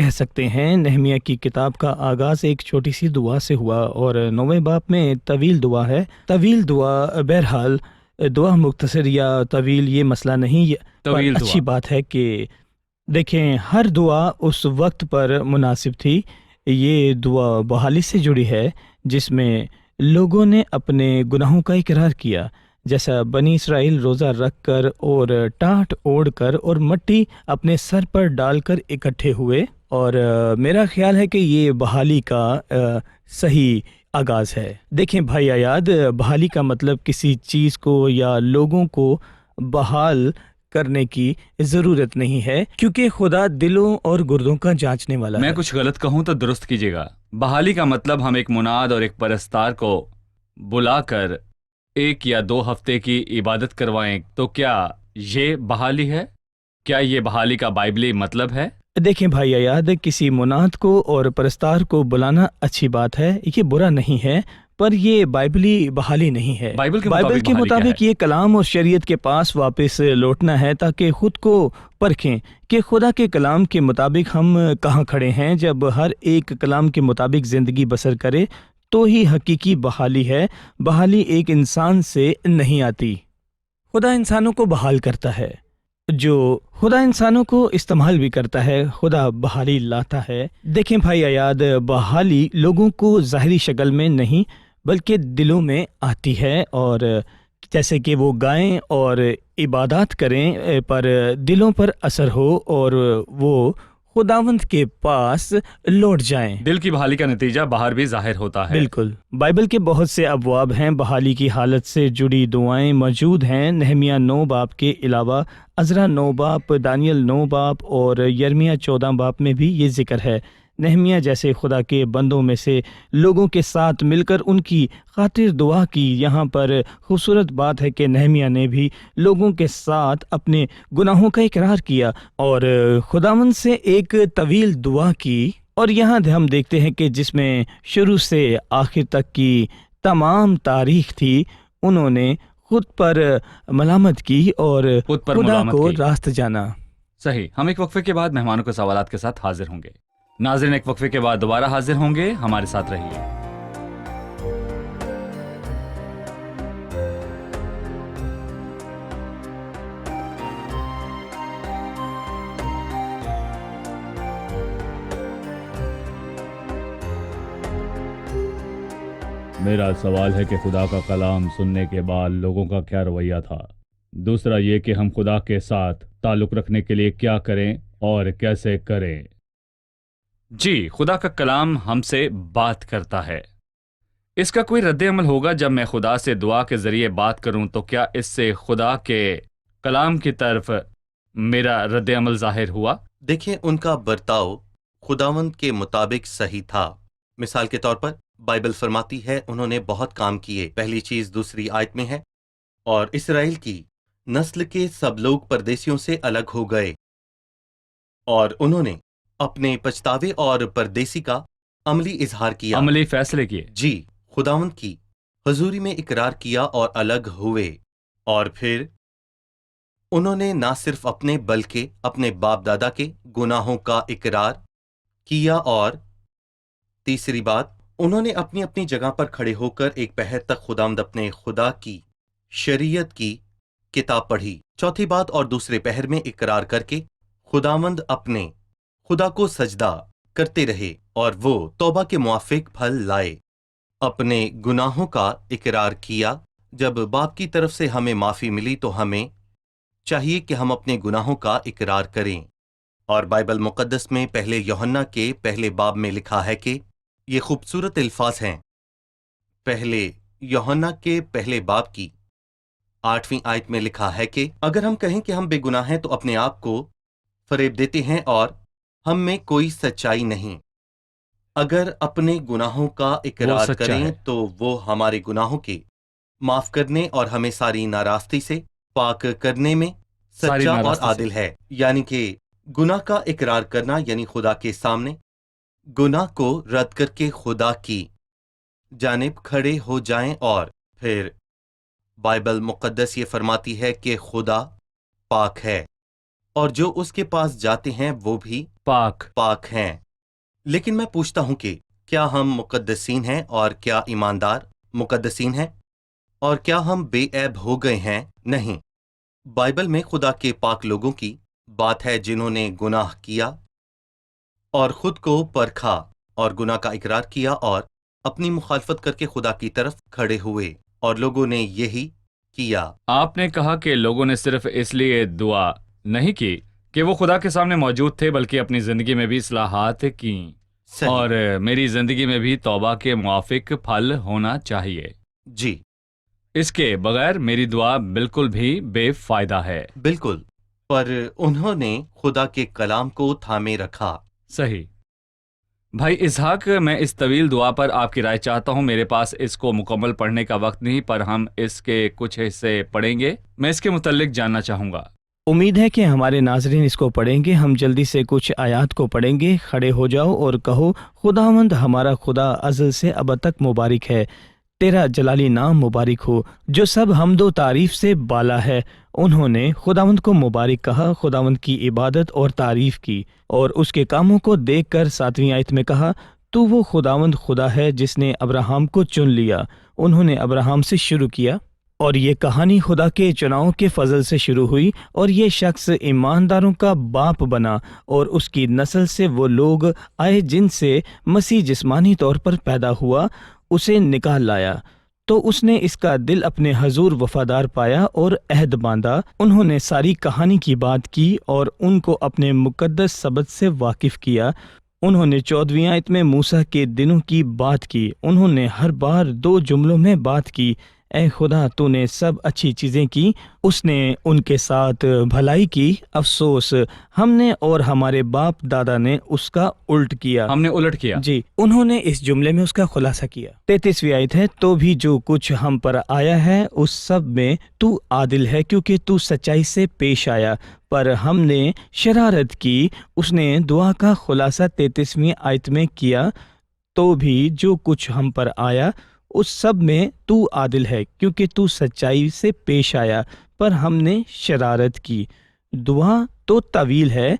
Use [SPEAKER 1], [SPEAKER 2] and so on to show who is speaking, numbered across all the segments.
[SPEAKER 1] کہہ سکتے ہیں نہمیہ کی کتاب کا آغاز ایک چھوٹی سی دعا سے ہوا اور 9ویں باب میں طویل دعا ہے. طویل دعا بہرحال دعا مختصر یا طویل یہ مسئلہ نہیں، پر
[SPEAKER 2] طویل دعا.
[SPEAKER 1] اچھی بات ہے کہ دیکھیں ہر دعا اس وقت پر مناسب تھی. یہ دعا بحالی سے جڑی ہے جس میں لوگوں نے اپنے گناہوں کا اقرار کیا، جیسا بنی اسرائیل روزہ رکھ کر اور ٹاٹ اوڑھ کر اور مٹی اپنے سر پر ڈال کر اکٹھے ہوئے. اور میرا خیال ہے کہ یہ بحالی کا صحیح آغاز ہے. دیکھیں بھائی ایاد، بحالی کا مطلب کسی چیز کو یا لوگوں کو بحال کرنے کی ضرورت نہیں ہے، کیونکہ خدا دلوں اور گردوں کا جانچنے والا ہے.
[SPEAKER 2] میں کچھ غلط کہوں تو درست کیجیے گا. بحالی کا مطلب ہم ایک مناد اور ایک پرستار کو بلا کر 1 یا 2 ہفتے کی عبادت کروائیں، تو کیا یہ بحالی ہے؟ کیا یہ بحالی کا بائبلی مطلب ہے؟
[SPEAKER 1] دیکھیں بھائی ایاد، کسی مناد کو اور پرستار کو بلانا اچھی بات ہے، یہ برا نہیں ہے، پر یہ بائبلی بحالی نہیں ہے.
[SPEAKER 2] بائبل کے
[SPEAKER 1] کے
[SPEAKER 2] مطابق
[SPEAKER 1] مطابق یہ کلام اور شریعت کے پاس واپس لوٹنا ہے تاکہ خود کو پرکھیں کہ خدا کے کلام کے مطابق ہم کہاں کھڑے ہیں. جب ہر ایک کلام کے مطابق زندگی بسر کرے تو ہی حقیقی بحالی ہے. بحالی ایک انسان سے نہیں آتی. خدا انسانوں کو بحال کرتا ہے، جو خدا انسانوں کو استعمال بھی کرتا ہے. خدا بحالی لاتا ہے. دیکھیں بھائی ایاد، بحالی لوگوں کو ظاہری شکل میں نہیں بلکہ دلوں میں آتی ہے، اور جیسے کہ وہ گائیں اور عبادات کریں پر دلوں پر اثر ہو اور وہ خداوند کے پاس لوٹ جائیں.
[SPEAKER 2] دل کی بحالی کا نتیجہ باہر بھی ظاہر ہوتا ہے.
[SPEAKER 1] بالکل. بائبل کے بہت سے ابواب ہیں، بحالی کی حالت سے جڑی دعائیں موجود ہیں. نہمیہ 9 باب کے علاوہ عزرا 9 باب، دانیل 9 باب اور یرمیہ 14 باب میں بھی یہ ذکر ہے. نہمیہ جیسے خدا کے بندوں میں سے لوگوں کے ساتھ مل کر ان کی خاطر دعا کی. یہاں پر خوبصورت بات ہے کہ نہمیہ نے بھی لوگوں کے ساتھ اپنے گناہوں کا اقرار کیا اور خداوند سے ایک طویل دعا کی. اور یہاں ہم دیکھتے ہیں کہ جس میں شروع سے آخر تک کی تمام تاریخ تھی، انہوں نے خود پر ملامت کی اور خدا کو راست جانا.
[SPEAKER 2] صحیح. ہم ایک وقفے کے بعد مہمانوں کے سوالات کے ساتھ حاضر ہوں گے. ناظرین، ایک وقفے کے بعد دوبارہ حاضر ہوں گے، ہمارے ساتھ رہیے.
[SPEAKER 3] میرا سوال ہے کہ خدا کا کلام سننے کے بعد لوگوں کا کیا رویہ تھا؟ دوسرا یہ کہ ہم خدا کے ساتھ تعلق رکھنے کے لیے کیا کریں اور کیسے کریں؟
[SPEAKER 2] جی، خدا کا کلام ہم سے بات کرتا ہے. اس کا کوئی رد عمل ہوگا جب میں خدا سے دعا کے ذریعے بات کروں تو کیا اس سے خدا کے کلام کی طرف میرا رد عمل ظاہر ہوا؟
[SPEAKER 4] دیکھیں، ان کا برتاؤ خداوند کے مطابق صحیح تھا. مثال کے طور پر بائبل فرماتی ہے انہوں نے بہت کام کیے. پہلی چیز دوسری آیت میں ہے، اور اسرائیل کی نسل کے سب لوگ پردیسیوں سے الگ ہو گئے، اور انہوں نے اپنے پچھتاوے اور پردیسی کا عملی اظہار کیا،
[SPEAKER 2] عملی فیصلے کیے.
[SPEAKER 4] جی، خداوند کی حضوری میں اقرار کیا اور الگ ہوئے. اور پھر انہوں نے نہ صرف اپنے بلکہ اپنے باپ دادا کے گناہوں کا اقرار کیا، اور تیسری بات، انہوں نے اپنی اپنی جگہ پر کھڑے ہو کر ایک پہر تک خداوند اپنے خدا کی شریعت کی کتاب پڑھی. چوتھی بات، اور دوسرے پہر میں اقرار کر کے خداوند اپنے خدا کو سجدہ کرتے رہے اور وہ توبہ کے موافق پھل لائے. اپنے گناہوں کا اقرار کیا. جب باپ کی طرف سے ہمیں معافی ملی تو ہمیں چاہیے کہ ہم اپنے گناہوں کا اقرار کریں. اور بائبل مقدس میں پہلے یوحنا کے پہلے باب میں لکھا ہے کہ یہ خوبصورت الفاظ ہیں. پہلے یوحنا کے پہلے باب کی 8ویں آیت میں لکھا ہے کہ اگر ہم کہیں کہ ہم بے گناہ ہیں تو اپنے آپ کو فریب دیتے ہیں اور ہم میں کوئی سچائی نہیں. اگر اپنے گناہوں کا اقرار کریں تو وہ ہمارے گناہوں کے معاف کرنے اور ہمیں ساری ناراستی سے پاک کرنے میں سچا اور عادل ہے. یعنی کہ گناہ کا اقرار کرنا یعنی خدا کے سامنے گناہ کو رد کر کے خدا کی جانب کھڑے ہو جائیں. اور پھر بائبل مقدس یہ فرماتی ہے کہ خدا پاک ہے اور جو اس کے پاس جاتے ہیں وہ بھی پاک ہیں۔ لیکن میں پوچھتا ہوں کہ کیا ہم مقدسین ہیں اور کیا ایماندار مقدسین ہیں؟ اور کیا ہم بے عیب ہو گئے ہیں؟ نہیں۔ بائبل میں خدا کے پاک لوگوں کی بات ہے جنہوں نے گناہ کیا اور خود کو پرکھا اور گناہ کا اقرار کیا اور اپنی مخالفت کر کے خدا کی طرف کھڑے ہوئے، اور لوگوں نے یہی کیا۔
[SPEAKER 2] آپ نے کہا کہ لوگوں نے صرف اس لیے دعا نہیں کی کہ وہ خدا کے سامنے موجود تھے، بلکہ اپنی زندگی میں بھی اصلاحات کیں،
[SPEAKER 4] صحیح۔
[SPEAKER 2] اور میری زندگی میں بھی توبہ کے موافق پھل ہونا چاہیے۔
[SPEAKER 4] جی
[SPEAKER 2] اس کے بغیر میری دعا بالکل بھی بے فائدہ ہے۔
[SPEAKER 4] بالکل، پر انہوں نے خدا کے کلام کو تھامے رکھا۔
[SPEAKER 2] صحیح۔ بھائی اسحاق، میں اس طویل دعا پر آپ کی رائے چاہتا ہوں۔ میرے پاس اس کو مکمل پڑھنے کا وقت نہیں، پر ہم اس کے کچھ حصے پڑھیں گے۔ میں اس کے متعلق جاننا چاہوں گا۔
[SPEAKER 1] امید ہے کہ ہمارے ناظرین اس کو پڑھیں گے۔ ہم جلدی سے کچھ آیات کو پڑھیں گے۔ کھڑے ہو جاؤ اور کہو، خداوند ہمارا خدا ازل سے اب تک مبارک ہے، تیرا جلالی نام مبارک ہو، جو سب حمد و تعریف سے بالا ہے۔ انہوں نے خداوند کو مبارک کہا، خداوند کی عبادت اور تعریف کی، اور اس کے کاموں کو دیکھ کر 7ویں آیت میں کہا، تو وہ خداوند خدا ہے جس نے ابراہم کو چن لیا۔ انہوں نے ابراہم سے شروع کیا، اور یہ کہانی خدا کے چناؤ کے فضل سے شروع ہوئی، اور یہ شخص ایمانداروں کا باپ بنا، اور اس کی نسل سے وہ لوگ آئے جن سے مسیح جسمانی طور پر پیدا ہوا، اسے نکال لایا۔ تو اس نے اس کا دل اپنے حضور وفادار پایا اور عہد باندھا۔ انہوں نے ساری کہانی کی بات کی اور ان کو اپنے مقدس سبت سے واقف کیا۔ انہوں نے 14ویں آیت میں موسیٰ کے دنوں کی بات کی۔ انہوں نے ہر بار 2 جملوں میں بات کی، اے خدا تو نے سب اچھی چیزیں کی، اس نے ان کے ساتھ بھلائی کی، افسوس ہم نے اور ہمارے باپ دادا نے اس کا الٹ کیا۔
[SPEAKER 2] ہم نے الٹ کیا۔
[SPEAKER 1] جی، انہوں نے اس جملے میں اس کا خلاصہ کیا۔ 33ویں آیت ہے، تو بھی جو کچھ ہم پر آیا ہے اس سب میں تو عادل ہے، کیونکہ تو سچائی سے پیش آیا، پر ہم نے شرارت کی۔ اس نے دعا کا خلاصہ 33ویں آیت میں کیا، تو بھی جو کچھ ہم پر آیا اس سب میں تو عادل ہے، کیونکہ تو سچائی سے پیش آیا، پر ہم نے شرارت کی۔ دعا تو طویل ہے،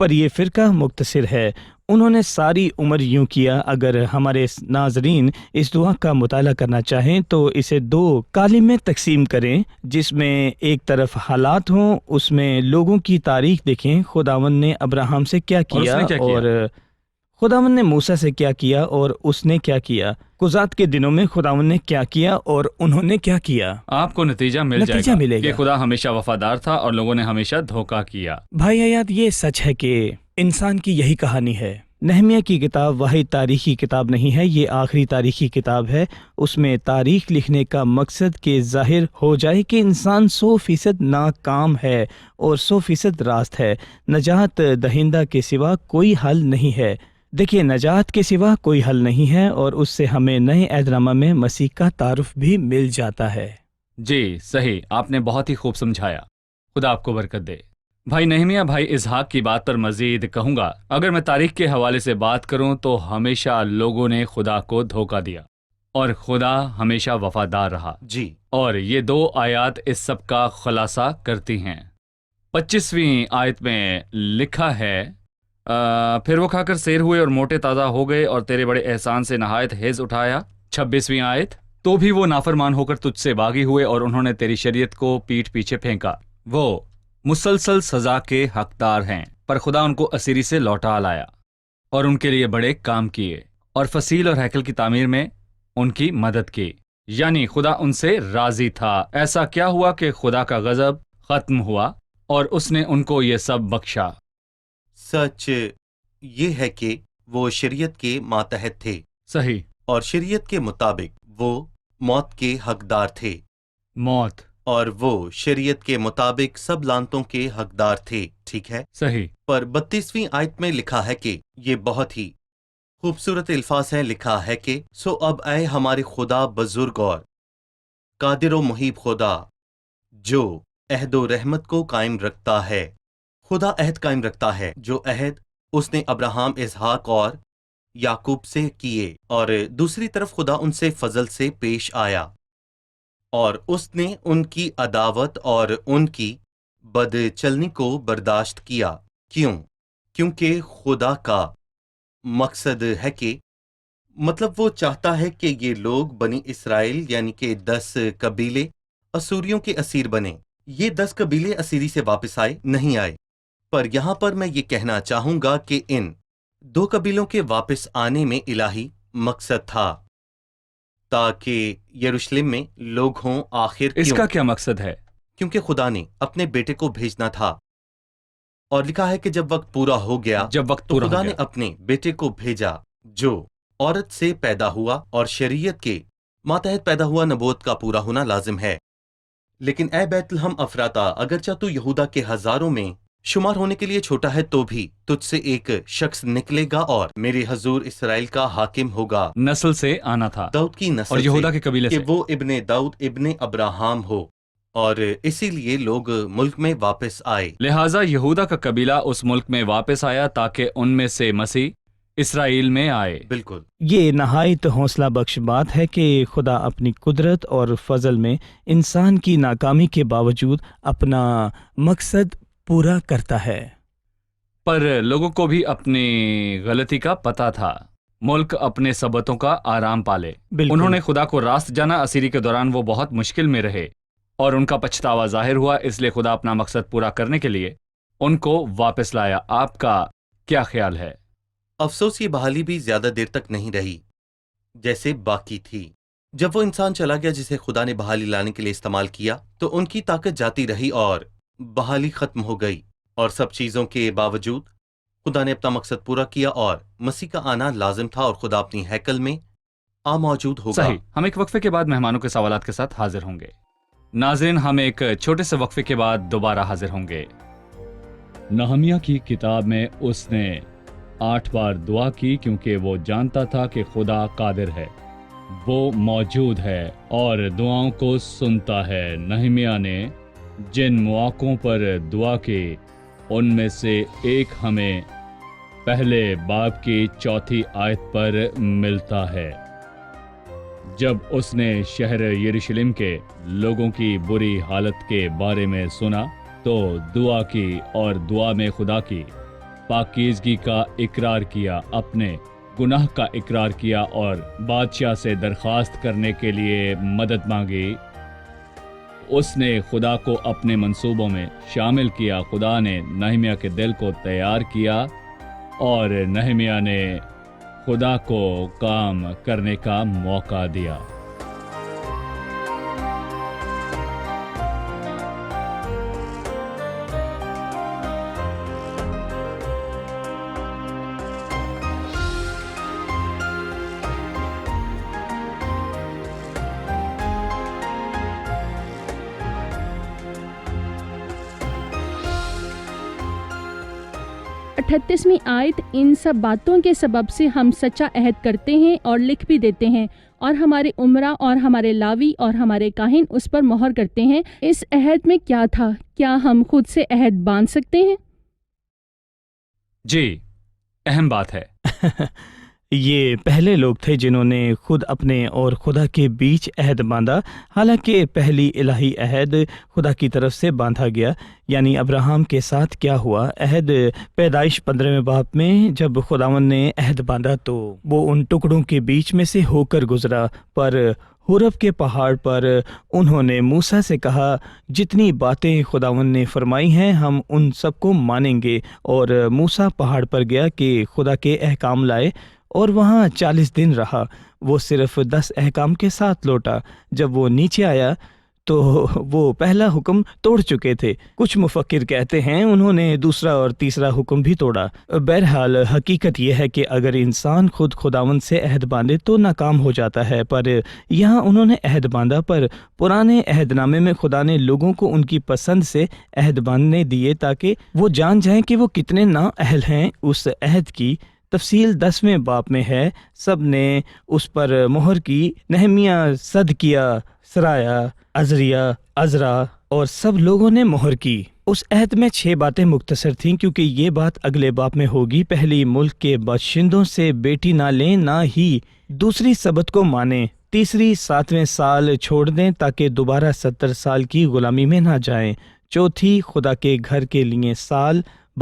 [SPEAKER 1] پر یہ فرقہ مختصر ہے۔ انہوں نے ساری عمر یوں کیا۔ اگر ہمارے ناظرین اس دعا کا مطالعہ کرنا چاہیں تو اسے 2 کالم میں تقسیم کریں، جس میں ایک طرف حالات ہوں، اس میں لوگوں کی تاریخ دیکھیں، خداوند نے ابراہم سے کیا کیا، اور خداوند نے موسیٰ سے کیا کیا اور اس نے کیا کیا، قضات کے دنوں میں خداوند نے کیا کیا اور انہوں نے کیا کیا۔
[SPEAKER 2] آپ کو نتیجہ ملے
[SPEAKER 1] گا
[SPEAKER 2] کہ خدا ہمیشہ وفادار تھا اور لوگوں نے ہمیشہ دھوکہ کیا۔
[SPEAKER 1] بھائی حیات، یہ سچ ہے کہ انسان کی یہی کہانی ہے۔ نہمیہ کی کتاب واحد تاریخی کتاب نہیں ہے، یہ آخری تاریخی کتاب ہے۔ اس میں تاریخ لکھنے کا مقصد کہ ظاہر ہو جائے کہ انسان 100% ناکام ہے اور 100% راست ہے۔ نجات دہندہ کے سوا کوئی حل نہیں ہے۔ دیکھیے، نجات کے سوا کوئی حل نہیں ہے، اور اس سے ہمیں نئے عہد نامہ میں مسیح کا تعارف بھی مل جاتا ہے۔
[SPEAKER 2] جی صحیح، آپ نے بہت ہی خوب سمجھایا، خدا آپ کو برکت دے۔ بھائی نہمیہ، بھائی اسحاق کی بات پر مزید کہوں گا۔ اگر میں تاریخ کے حوالے سے بات کروں تو ہمیشہ لوگوں نے خدا کو دھوکہ دیا اور خدا ہمیشہ وفادار رہا۔
[SPEAKER 4] جی،
[SPEAKER 2] اور یہ 2 آیات اس سب کا خلاصہ کرتی ہیں۔ 25ویں آیت میں لکھا ہے، پھر وہ کھا کر سیر ہوئے اور موٹے تازہ ہو گئے اور تیرے بڑے احسان سے نہایت حیض اٹھایا۔ 26ویں آیت، تو بھی وہ نافرمان ہو کر تجھ سے باغی ہوئے اور انہوں نے تیری شریعت کو پیٹھ پیچھے پھینکا۔ وہ مسلسل سزا کے حقدار ہیں، پر خدا ان کو اسیری سے لوٹا لایا اور ان کے لیے بڑے کام کیے اور فصیل اور ہیکل کی تعمیر میں ان کی مدد کی، یعنی خدا ان سے راضی تھا۔ ایسا کیا ہوا کہ خدا کا غضب ختم ہوا اور اس نے ان کو یہ سب بخشا۔
[SPEAKER 4] سچ یہ ہے کہ وہ شریعت کے ماتحت تھے،
[SPEAKER 2] صحیح،
[SPEAKER 4] اور شریعت کے مطابق وہ موت کے حقدار تھے،
[SPEAKER 2] موت،
[SPEAKER 4] اور وہ شریعت کے مطابق سب لعنتوں کے حقدار تھے، ٹھیک ہے۔
[SPEAKER 2] صحیح،
[SPEAKER 4] پر 32ویں آیت میں لکھا ہے کہ یہ بہت ہی خوبصورت الفاظ ہیں، لکھا ہے کہ سو اب اے ہمارے خدا بزرگ اور قادر و محیب خدا، جو عہد و رحمت کو قائم رکھتا ہے۔ خدا عہد قائم رکھتا ہے، جو عہد اس نے ابراہم، اسحاق اور یعقوب سے کیے، اور دوسری طرف خدا ان سے فضل سے پیش آیا اور اس نے ان کی عداوت اور ان کی بد چلنی کو برداشت کیا۔ کیوں؟ کیونکہ خدا کا مقصد ہے کہ وہ چاہتا ہے کہ یہ لوگ بنی اسرائیل یعنی کہ 10 قبیلے اسوریوں کے اسیر بنے. یہ 10 قبیلے اسیری سے واپس آئے نہیں آئے، پر یہاں پر میں یہ کہنا چاہوں گا کہ ان 2 قبیلوں کے واپس آنے میں الہی مقصد تھا تاکہ یروشلم میں لوگ ہوں. آخر
[SPEAKER 2] اس
[SPEAKER 4] کیوں؟
[SPEAKER 2] کا کیا مقصد ہے؟
[SPEAKER 4] کیونکہ خدا نے اپنے بیٹے کو بھیجنا تھا، اور لکھا ہے کہ جب وقت پورا ہو گیا
[SPEAKER 2] جب وقت
[SPEAKER 4] تو
[SPEAKER 2] پورا
[SPEAKER 4] خدا
[SPEAKER 2] ہو
[SPEAKER 4] نے
[SPEAKER 2] گیا.
[SPEAKER 4] اپنے بیٹے کو بھیجا جو عورت سے پیدا ہوا، اور شریعت کے ماتحت پیدا ہوا نبوت کا پورا ہونا لازم ہے. لیکن اے بیت لحم افراتا، اگرچہ تو یہودا کے ہزاروں میں شمار ہونے کے لیے چھوٹا ہے تو بھی تجھ سے ایک شخص نکلے گا اور میرے حضور اسرائیل کا حاکم ہوگا،
[SPEAKER 2] نسل سے آنا تھا
[SPEAKER 4] داؤد کی نسل
[SPEAKER 2] اور یہودا
[SPEAKER 4] سے،
[SPEAKER 2] کے قبیلے
[SPEAKER 4] کہ
[SPEAKER 2] سے.
[SPEAKER 4] وہ ابن داؤد ابن ابراہام ہو، اور اسی لیے لوگ ملک میں واپس آئے.
[SPEAKER 2] لہٰذا یہودا کا قبیلہ اس ملک میں واپس آیا تاکہ ان میں سے مسیح اسرائیل میں آئے.
[SPEAKER 4] بالکل.
[SPEAKER 1] یہ نہایت حوصلہ بخش بات ہے کہ خدا اپنی قدرت اور فضل میں انسان کی ناکامی کے باوجود اپنا مقصد پورا کرتا ہے.
[SPEAKER 2] پر لوگوں کو بھی اپنی غلطی کا پتہ تھا. ملک اپنے سبتوں کا آرام پالے.
[SPEAKER 1] بالکل.
[SPEAKER 2] انہوں نے خدا کو راست جانا. اسیری کے دوران وہ بہت مشکل میں رہے اور ان کا پچھتاوا ظاہر ہوا، اس لیے خدا اپنا مقصد پورا کرنے کے لیے ان کو واپس لایا. آپ کا کیا خیال ہے؟
[SPEAKER 4] افسوس یہ بحالی بھی زیادہ دیر تک نہیں رہی جیسے باقی تھی. جب وہ انسان چلا گیا جسے خدا نے بحالی لانے کے لیے استعمال کیا تو ان کی طاقت جاتی رہی اور بحالی ختم ہو گئی. اور سب چیزوں کے باوجود خدا نے اپنا مقصد پورا کیا اور مسیح کا آنا لازم تھا، اور خدا اپنی ہیکل میں موجود ہوگا.
[SPEAKER 2] صحیح. ہم ایک وقفے کے بعد مہمانوں کے سوالات کے ساتھ حاضر ہوں گے. ناظرین، ہم ایک چھوٹے سے وقفے کے بعد دوبارہ حاضر ہوں گے.
[SPEAKER 3] نہمیہ کی کتاب میں اس نے 8 بار دعا کی کیونکہ وہ جانتا تھا کہ خدا قادر ہے، وہ موجود ہے اور دعاؤں کو سنتا ہے. نہمیہ نے جن مواقعوں پر دعا کی ان میں سے ایک ہمیں پہلے باب کی 4 آیت پر ملتا ہے. جب اس نے شہر یروشلم کے لوگوں کی بری حالت کے بارے میں سنا تو دعا کی اور دعا میں خدا کی پاکیزگی کا اقرار کیا، اپنے گناہ کا اقرار کیا اور بادشاہ سے درخواست کرنے کے لیے مدد مانگی. اس نے خدا کو اپنے منصوبوں میں شامل کیا. خدا نے نہمیہ کے دل کو تیار کیا اور نہمیہ نے خدا کو کام کرنے کا موقع دیا.
[SPEAKER 5] اٹھتیسویں آیت: ان سب باتوں کے سبب سے ہم سچا عہد کرتے ہیں اور لکھ بھی دیتے ہیں، اور ہمارے عمرا اور ہمارے لاوی اور ہمارے کاہن اس پر مہر کرتے ہیں. اس عہد میں کیا تھا؟ کیا ہم خود سے عہد باندھ سکتے ہیں؟
[SPEAKER 2] جی، اہم بات ہے.
[SPEAKER 1] یہ پہلے لوگ تھے جنہوں نے خود اپنے اور خدا کے بیچ عہد باندھا، حالانکہ پہلی الہی عہد خدا کی طرف سے باندھا گیا. یعنی ابراہم کے ساتھ کیا ہوا؟ عہد پیدائش 15ویں باب میں جب خداوند نے عہد باندھا تو وہ ان ٹکڑوں کے بیچ میں سے ہو کر گزرا، پر حورب کے پہاڑ پر انہوں نے موسیٰ سے کہا جتنی باتیں خداوند نے فرمائی ہیں ہم ان سب کو مانیں گے. اور موسیٰ پہاڑ پر گیا کہ خدا کے احکام لائے اور وہاں 40 دن رہا. وہ صرف 10 احکام کے ساتھ لوٹا. جب وہ نیچے آیا تو وہ پہلا حکم توڑ چکے تھے. کچھ مفکر کہتے ہیں انہوں نے دوسرا اور تیسرا حکم بھی توڑا. بہرحال حقیقت یہ ہے کہ اگر انسان خود خداوند سے عہد باندھے تو ناکام ہو جاتا ہے. پر یہاں انہوں نے عہد باندھا، پر پرانے عہد نامے میں خدا نے لوگوں کو ان کی پسند سے عہد باندھنے دیے تاکہ وہ جان جائیں کہ وہ کتنے نااہل ہیں. اس عہد کی تفصیل 10ویں باب میں ہے. سب نے اس پر مہر کی. نہمیہ، صدقیہ، سرایا، عزریہ، عزرا اور سب لوگوں نے مہر کی. اس عہد میں 6 باتیں مختصر تھیں کیونکہ یہ بات اگلے باب میں ہوگی. پہلی، ملک کے باشندوں سے بیٹی نہ لیں، نہ ہی دوسری سبت کو مانیں. تیسری، 7ویں سال چھوڑ دیں تاکہ دوبارہ 70 سال کی غلامی میں نہ جائیں. چوتھی، خدا کے گھر کے لیے سال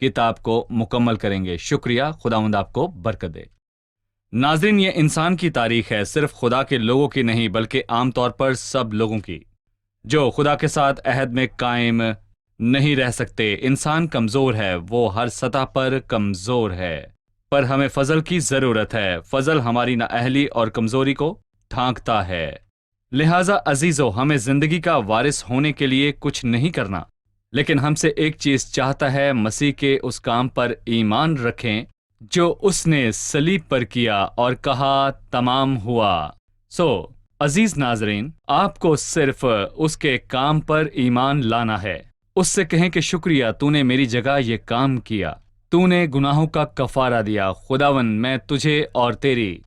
[SPEAKER 2] کتاب کو مکمل کریں گے۔ شکریہ، خداوند آپ کو برکت دے۔ ناظرین، یہ انسان کی تاریخ ہے، صرف خدا کے لوگوں کی نہیں بلکہ عام طور پر سب لوگوں کی جو خدا کے ساتھ عہد میں قائم نہیں رہ سکتے۔ انسان کمزور ہے، وہ ہر سطح پر کمزور ہے، پر ہمیں فضل کی ضرورت ہے۔ فضل ہماری نااہلی اور کمزوری کو ڈھانکتا ہے۔ لہٰذا عزیزو، ہمیں زندگی کا وارث ہونے کے لیے کچھ نہیں کرنا، لیکن ہم سے ایک چیز چاہتا ہے، مسیح کے اس کام پر ایمان رکھیں جو اس نے صلیب پر کیا اور کہا تمام ہوا۔ عزیز ناظرین، آپ کو صرف اس کے کام پر ایمان لانا ہے۔ اس سے کہیں کہ شکریہ، تو نے میری جگہ یہ کام کیا، تو نے گناہوں کا کفارہ دیا۔ خداوند، میں تجھے اور تیری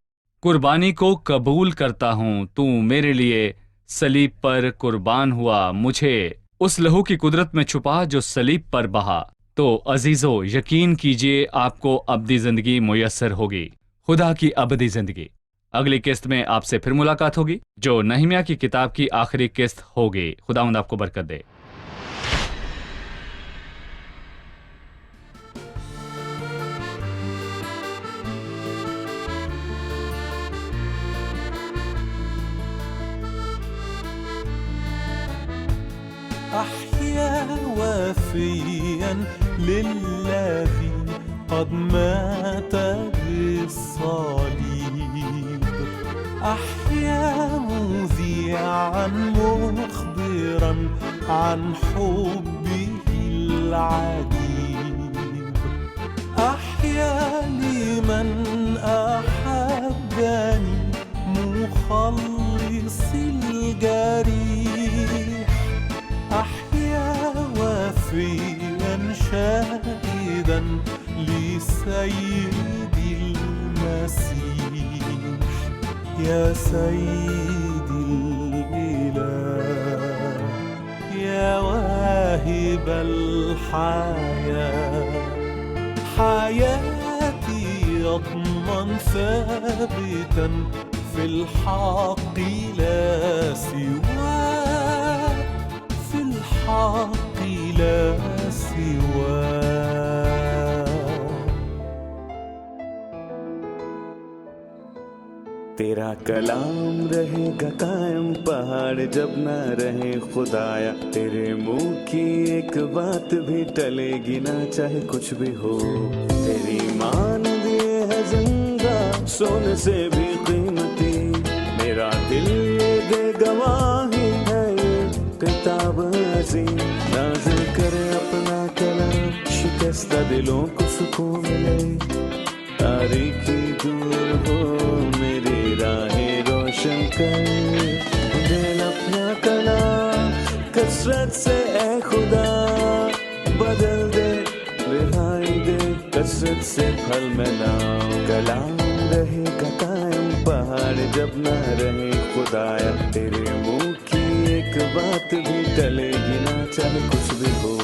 [SPEAKER 2] قربانی کو قبول کرتا ہوں، تو میرے لیے صلیب پر قربان ہوا، مجھے اس لہو کی قدرت میں چھپا جو صلیب پر بہا۔ تو عزیزو، یقین کیجئے آپ کو ابدی زندگی میسر ہوگی، خدا کی ابدی زندگی۔ اگلی قسط میں آپ سے پھر ملاقات ہوگی جو نہمیہ کی کتاب کی آخری قسط ہوگی۔ خداوند آپ کو برکت دے۔
[SPEAKER 6] أحيا وافيا للذي قد مات بالصليب، أحيا مذيعا مخبرا عن حبه العجيب، أحيا لمن أحبني مخلصي الجريح، أحيا وافيا شاهدا لسيدي المسيح، يا سيدي الإله يا واهب الحياة، حياتي يضمن ثابتا في الحق لا سواه، في الحق لا سواه۔ تیرا کلام رہے گا قائم پہاڑ جب نہ رہے خدایا، تیرے منہ کی ایک بات بھی ٹلے گی نہ چاہے کچھ بھی ہو، تیری مان دیے ہے زندہ سونے سے بھی قیمتی، میرا دل یہ دے گواہی ہے یہ کتاب عظیم، نازل کرے اپنا کلام شکستہ دلوں کو سکون ملے، تاریکی دور ہو میری راہیں روشن کر، دل اپنا کلام کثرت سے اے خدا بدل دے، رہائی دے کثرت سے پھل ملاؤ، کلام رہے گا قائم پہاڑ جب نہ رہے خدایا، تیرے منہ کی ایک بات بھی ٹلے گی نہ چاہے کچھ بھی ہو۔